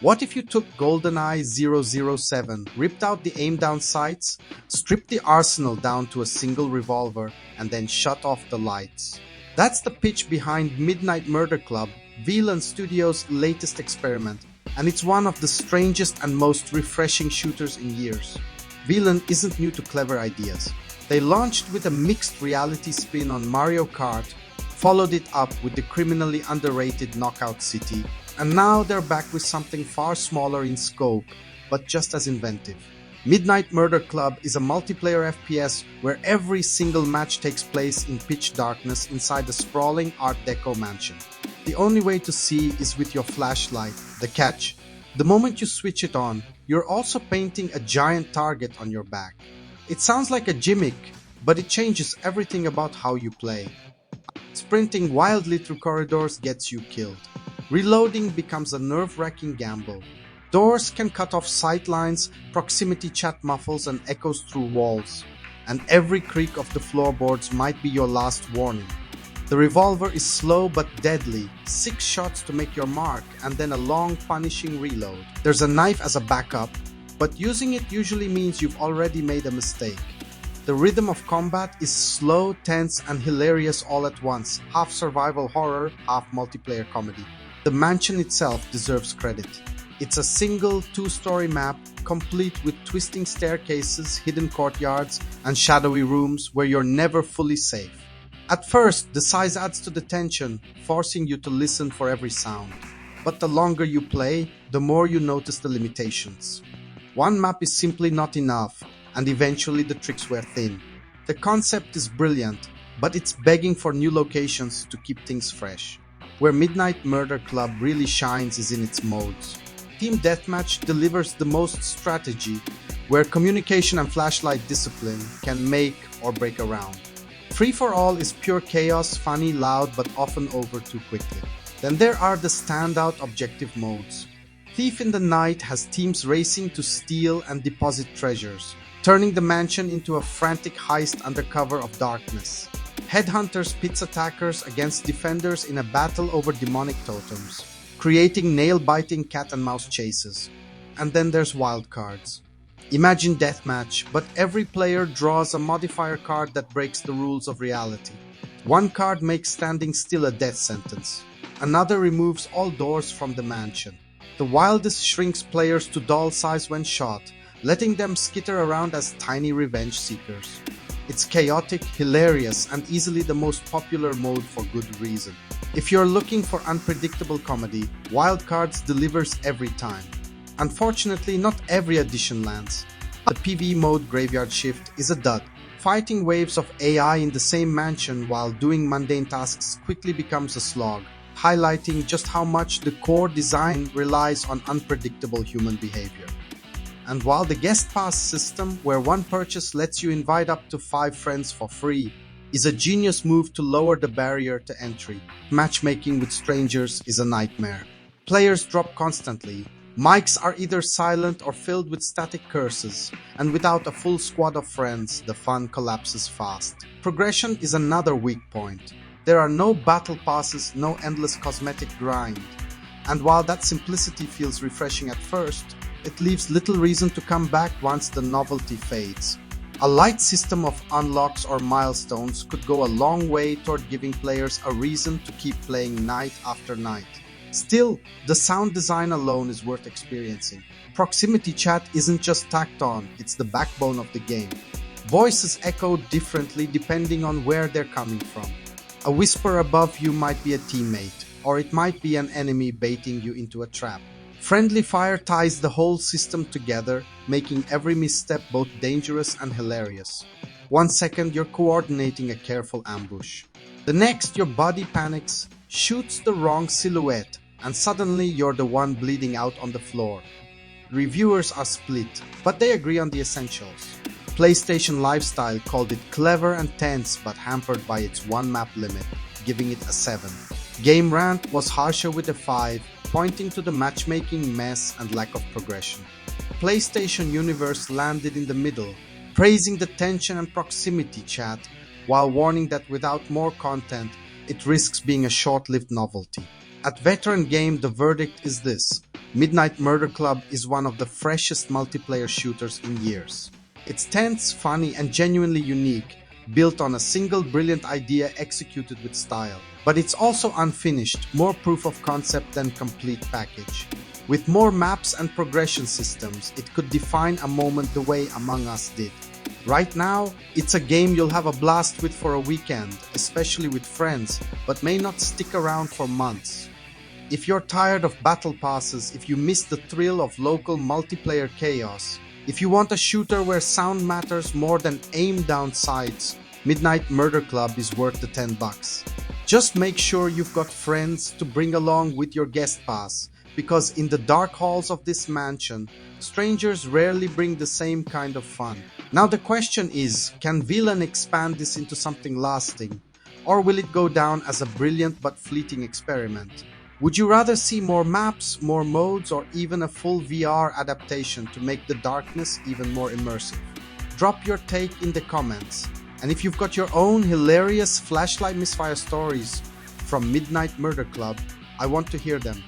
What if you took GoldenEye 007, ripped out the aim-down sights, stripped the arsenal down to a single revolver, and then shut off the lights? That's the pitch behind Midnight Murder Club, Velan Studios' latest experiment, and it's one of the strangest and most refreshing shooters in years. Velan isn't new to clever ideas. They launched with a mixed reality spin on Mario Kart, followed it up with the criminally underrated Knockout City, and now they're back with something far smaller in scope, but just as inventive. Midnight Murder Club is a multiplayer FPS where every single match takes place in pitch darkness inside a sprawling Art Deco mansion. The only way to see is with your flashlight. The catch: the moment you switch it on, you're also painting a giant target on your back. It sounds like a gimmick, but it changes everything about how you play. Sprinting wildly through corridors gets you killed. Reloading becomes a nerve-wracking gamble. Doors can cut off sightlines, proximity chat muffles and echoes through walls, and every creak of the floorboards might be your last warning. The revolver is slow but deadly, 6 shots to make your mark and then a long punishing reload. There's a knife as a backup, but using it usually means you've already made a mistake. The rhythm of combat is slow, tense and hilarious all at once, half survival horror, half multiplayer comedy. The mansion itself deserves credit. It's a single 2-story map, complete with twisting staircases, hidden courtyards, and shadowy rooms where you're never fully safe. At first, the size adds to the tension, forcing you to listen for every sound. But the longer you play, the more you notice the limitations. One map is simply not enough, and eventually the tricks wear thin. The concept is brilliant, but it's begging for new locations to keep things fresh. Where Midnight Murder Club really shines is in its modes. Team Deathmatch delivers the most strategy, where communication and flashlight discipline can make or break a round. Free for All is pure chaos, funny, loud, but often over too quickly. Then there are the standout objective modes. Thief in the Night has teams racing to steal and deposit treasures, turning the mansion into a frantic heist under cover of darkness. Headhunters pits attackers against defenders in a battle over demonic totems, creating nail-biting cat-and-mouse chases. And then there's wildcards. Imagine deathmatch, but every player draws a modifier card that breaks the rules of reality. One card makes standing still a death sentence. Another removes all doors from the mansion. The wildest shrinks players to doll size when shot, letting them skitter around as tiny revenge seekers. It's chaotic, hilarious, and easily the most popular mode for good reason. If you're looking for unpredictable comedy, Wildcards delivers every time. Unfortunately, not every addition lands. The PvE mode Graveyard Shift is a dud. Fighting waves of AI in the same mansion while doing mundane tasks quickly becomes a slog, highlighting just how much the core design relies on unpredictable human behavior. And while the Guest Pass system, where one purchase lets you invite up to 5 friends for free, is a genius move to lower the barrier to entry, matchmaking with strangers is a nightmare. Players drop constantly. Mics are either silent or filled with static curses, and without a full squad of friends, the fun collapses fast. Progression is another weak point. There are no battle passes, no endless cosmetic grind. And while that simplicity feels refreshing at first, it leaves little reason to come back once the novelty fades. A light system of unlocks or milestones could go a long way toward giving players a reason to keep playing night after night. Still, the sound design alone is worth experiencing. Proximity chat isn't just tacked on, it's the backbone of the game. Voices echo differently depending on where they're coming from. A whisper above you might be a teammate, or it might be an enemy baiting you into a trap. Friendly fire ties the whole system together, making every misstep both dangerous and hilarious. 1 second you're coordinating a careful ambush. The next your body panics, shoots the wrong silhouette, and suddenly you're the one bleeding out on the floor. Reviewers are split, but they agree on the essentials. PlayStation Lifestyle called it clever and tense but hampered by its one map limit, giving it a 7. Game Rant was harsher with a 5, pointing to the matchmaking mess and lack of progression. PlayStation Universe landed in the middle, praising the tension and proximity chat, while warning that without more content, it risks being a short-lived novelty. At Veteran Game, the verdict is this: Midnight Murder Club is one of the freshest multiplayer shooters in years. It's tense, funny, and genuinely unique, built on a single brilliant idea executed with style. But it's also unfinished, more proof of concept than complete package. With more maps and progression systems, it could define a moment the way Among Us did. Right now, it's a game you'll have a blast with for a weekend, especially with friends, but may not stick around for months. If you're tired of battle passes, if you miss the thrill of local multiplayer chaos, if you want a shooter where sound matters more than aim down sights, Midnight Murder Club is worth the $10. Just make sure you've got friends to bring along with your guest pass, because in the dark halls of this mansion, strangers rarely bring the same kind of fun. Now the question is, can Velan expand this into something lasting, or will it go down as a brilliant but fleeting experiment? Would you rather see more maps, more modes, or even a full VR adaptation to make the darkness even more immersive? Drop your take in the comments. And if you've got your own hilarious flashlight misfire stories from Midnight Murder Club, I want to hear them.